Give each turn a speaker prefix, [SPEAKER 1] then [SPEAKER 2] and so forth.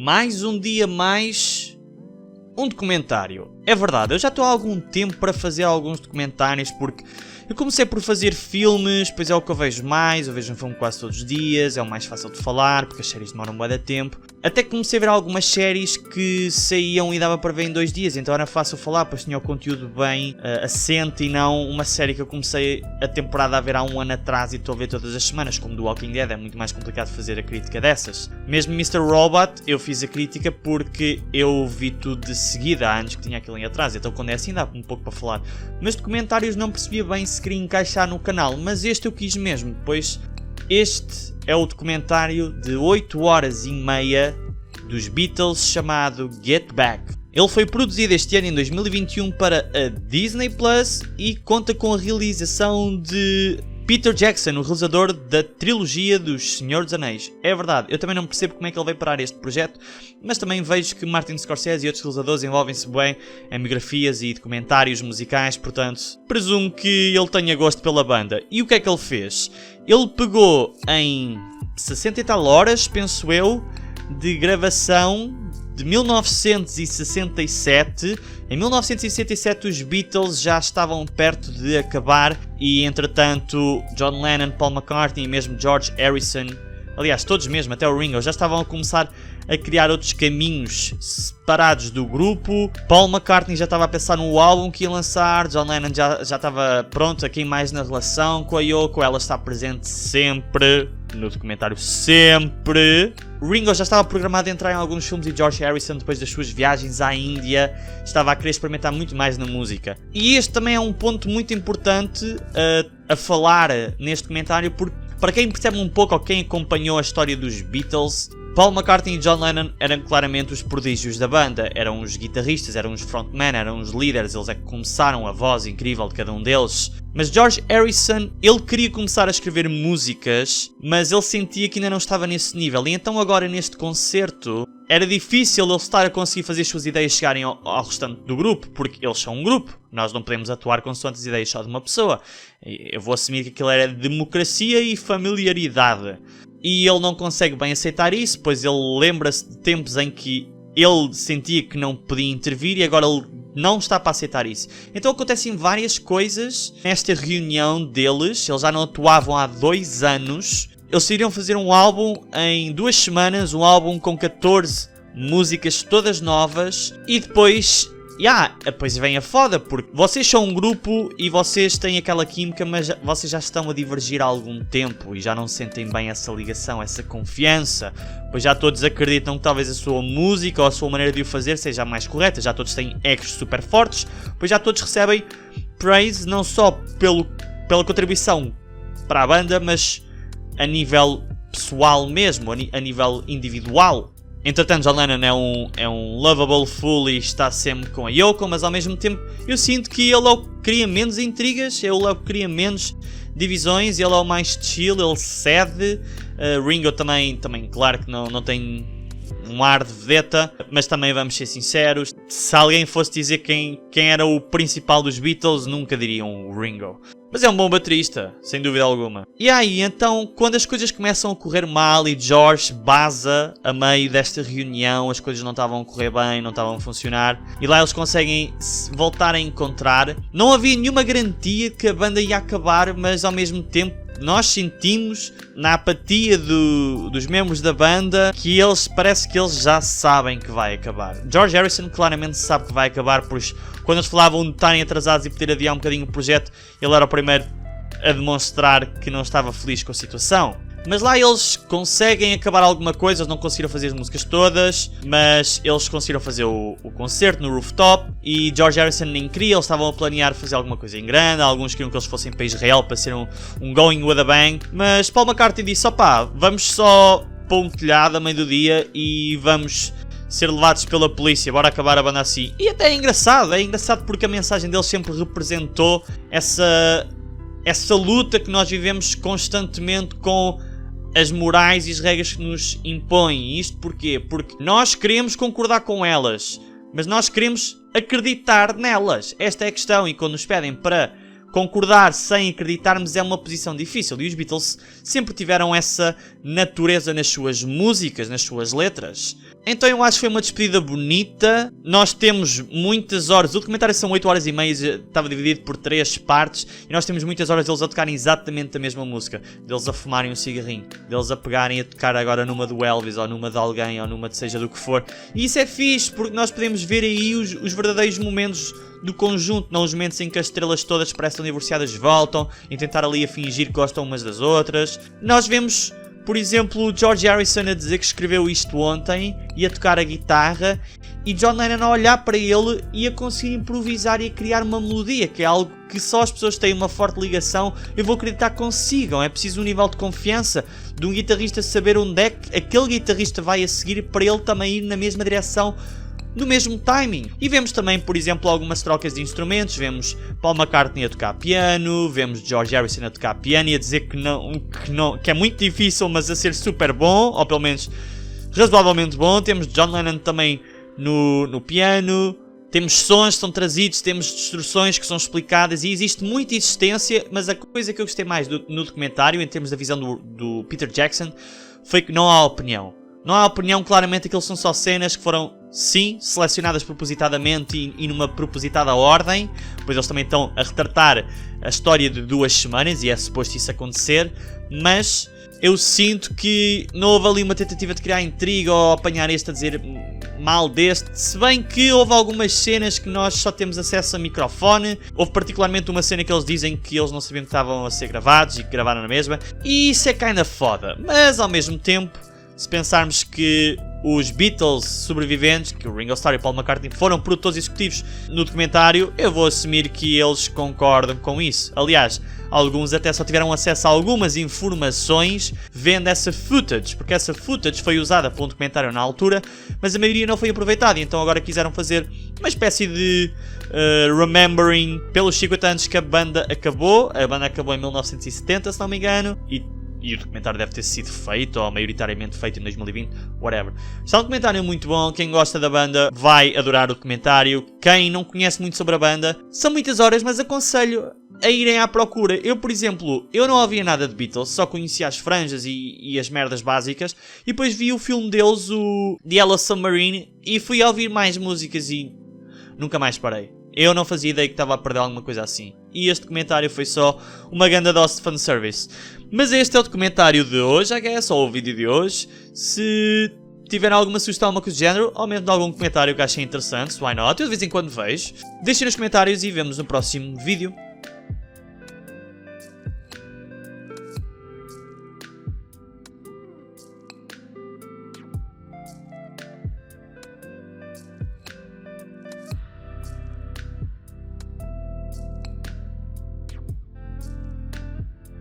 [SPEAKER 1] mais um dia mais um documentário. É verdade, eu já estou há algum tempo para fazer alguns documentários porque eu comecei por fazer filmes, pois é o que eu vejo mais, eu vejo um filme quase todos os dias, é o mais fácil de falar porque as séries demoram bué de tempo. Até que comecei a ver algumas séries que saíam e dava para ver em 2 dias, então era fácil falar, pois tinha o conteúdo bem assente e não uma série que eu comecei a temporada a ver há um ano atrás e estou a ver todas as semanas, como do Walking Dead, é muito mais complicado fazer a crítica dessas. Mesmo Mr. Robot, eu fiz a crítica porque eu vi tudo de seguida, há anos que tinha aquilo em atrás, então quando é assim dá um pouco para falar. Mas documentários não percebia bem se queria encaixar no canal, mas este eu quis mesmo, pois este é o documentário de 8 horas e meia dos Beatles chamado Get Back. Ele foi produzido este ano em 2021 para a Disney Plus e conta com a realização de Peter Jackson, o realizador da trilogia dos Senhor dos Anéis. É verdade, eu também não percebo como é que ele veio parar este projeto, mas também vejo que Martin Scorsese e outros realizadores envolvem-se bem em biografias e documentários musicais, portanto, presumo que ele tenha gosto pela banda. E o que é que ele fez? Ele pegou em 60 e tal horas, penso eu, de gravação de 1967. Em 1967 os Beatles já estavam perto de acabar e entretanto John Lennon, Paul McCartney e mesmo George Harrison, aliás todos mesmo, até o Ringo, já estavam a começar a criar outros caminhos separados do grupo. Paul McCartney já estava a pensar no álbum que ia lançar, John Lennon já estava pronto a cair mais na relação com a Yoko, ela está presente sempre, no documentário sempre. Ringo já estava programado a entrar em alguns filmes e George Harrison, depois das suas viagens à Índia, estava a querer experimentar muito mais na música. E este também é um ponto muito importante a falar neste documentário, porque para quem percebe um pouco ou quem acompanhou a história dos Beatles, Paul McCartney e John Lennon eram claramente os prodígios da banda, eram os guitarristas, eram os frontmen, eram os líderes, eles é que começaram, a voz incrível de cada um deles. Mas George Harrison, ele queria começar a escrever músicas, mas ele sentia que ainda não estava nesse nível, e então agora neste concerto era difícil ele estar a conseguir fazer as suas ideias chegarem ao restante do grupo, porque eles são um grupo, nós não podemos atuar consoante as ideias só de uma pessoa. Eu vou assumir que aquilo era democracia e familiaridade. E ele não consegue bem aceitar isso, pois ele lembra-se de tempos em que ele sentia que não podia intervir e agora ele não está para aceitar isso. Então acontecem várias coisas nesta reunião deles, eles já não atuavam há 2 anos. Eles iriam fazer um álbum em 2 semanas, um álbum com 14 músicas todas novas e depois vem a foda, porque vocês são um grupo e vocês têm aquela química, mas vocês já estão a divergir há algum tempo e já não sentem bem essa ligação, essa confiança, pois já todos acreditam que talvez a sua música ou a sua maneira de o fazer seja a mais correta, já todos têm egos super fortes, pois já todos recebem praise não só pela contribuição para a banda, mas a nível pessoal mesmo, a nível individual. Entretanto, John Lennon é um lovable fool e está sempre com a Yoko, mas ao mesmo tempo eu sinto que ele é o que cria menos intrigas, ele é o que cria menos divisões, ele é o mais chill, ele cede. Ringo também claro que não tem um ar de vedeta, mas também vamos ser sinceros, se alguém fosse dizer quem era o principal dos Beatles, nunca diriam o Ringo. Mas é um bom baterista, sem dúvida alguma. E aí, então, quando as coisas começam a correr mal e George baza a meio desta reunião, as coisas não estavam a correr bem, não estavam a funcionar, e lá eles conseguem voltar a encontrar. Não havia nenhuma garantia que a banda ia acabar, mas ao mesmo tempo nós sentimos na apatia dos membros da banda que parece que eles já sabem que vai acabar. George Harrison claramente sabe que vai acabar, pois quando eles falavam de estarem atrasados e poder adiar um bocadinho o projeto, ele era o primeiro a demonstrar que não estava feliz com a situação. Mas lá eles conseguem acabar alguma coisa, eles não conseguiram fazer as músicas todas, mas eles conseguiram fazer o concerto no rooftop e George Harrison nem queria, eles estavam a planear fazer alguma coisa em grande, alguns queriam que eles fossem para Israel para ser um going with a bang, mas Paul McCartney disse, vamos só para um telhado a meio do dia e vamos ser levados pela polícia, bora acabar a banda assim. E até é engraçado porque a mensagem deles sempre representou essa luta que nós vivemos constantemente com as morais e as regras que nos impõem. Isto porquê? Porque nós queremos concordar com elas, mas nós queremos acreditar nelas. Esta é a questão, e quando nos pedem para concordar sem acreditarmos é uma posição difícil, e os Beatles sempre tiveram essa natureza nas suas músicas, nas suas letras. Então eu acho que foi uma despedida bonita. Nós temos muitas horas. O documentário são 8 horas e meia, estava dividido por 3 partes. E nós temos muitas horas deles a tocarem exatamente a mesma música. Deles a fumarem um cigarrinho. Deles a pegarem a tocar agora numa do Elvis, ou numa de alguém, ou numa de seja do que for. E isso é fixe, porque nós podemos ver aí os verdadeiros momentos do conjunto. Não os momentos em que as estrelas todas parecem divorciadas voltam. Em tentar ali a fingir que gostam umas das outras. Nós vemos... Por exemplo, o George Harrison a dizer que escreveu isto ontem e a tocar a guitarra, e John Lennon a olhar para ele e a conseguir improvisar e a criar uma melodia, que é algo que só as pessoas têm uma forte ligação, eu vou acreditar que consigam. É preciso um nível de confiança de um guitarrista saber onde é que aquele guitarrista vai a seguir para ele também ir na mesma direção, no mesmo timing. E vemos também, por exemplo, algumas trocas de instrumentos. Vemos Paul McCartney a tocar piano, vemos George Harrison a tocar piano e a dizer que é muito difícil, mas a ser super bom, ou pelo menos razoavelmente bom. Temos John Lennon também no piano. Temos sons que são trazidos, temos instruções que são explicadas e existe muita existência, mas a coisa que eu gostei mais no documentário, em termos da visão do Peter Jackson, foi que não há opinião. Não há opinião, claramente aquilo são só cenas que foram, sim, selecionadas propositadamente e numa propositada ordem, pois eles também estão a retratar a história de 2 semanas e é suposto isso acontecer, mas eu sinto que não houve ali uma tentativa de criar intriga ou apanhar este a dizer mal deste, se bem que houve algumas cenas que nós só temos acesso a microfone. Houve particularmente uma cena que eles dizem que eles não sabiam que estavam a ser gravados e que gravaram na mesma, e isso é kinda foda, mas ao mesmo tempo, se pensarmos que os Beatles sobreviventes, que o Ringo Starr e Paul McCartney foram produtores executivos no documentário, eu vou assumir que eles concordam com isso. Aliás, alguns até só tiveram acesso a algumas informações vendo essa footage, porque essa footage foi usada para um documentário na altura, mas a maioria não foi aproveitada, e então agora quiseram fazer uma espécie de remembering pelos 50 anos que a banda acabou. A banda acabou em 1970, se não me engano, e o documentário deve ter sido feito, ou maioritariamente feito em 2020, whatever. Está um documentário muito bom, quem gosta da banda vai adorar o documentário. Quem não conhece muito sobre a banda, são muitas horas, mas aconselho a irem à procura. Eu, por exemplo, eu não ouvia nada de Beatles, só conhecia as franjas e as merdas básicas, e depois vi o filme deles, o The Yellow Submarine, e fui a ouvir mais músicas e nunca mais parei. Eu não fazia ideia que estava a perder alguma coisa assim. E este documentário foi só uma grande dose de fanservice. Mas este é o documentário de hoje, é só o vídeo de hoje. Se tiverem alguma sugestão, alguma coisa do género, ou mesmo algum comentário que achem interessante, why not? Eu de vez em quando vejo. Deixem nos comentários e vemos no próximo vídeo.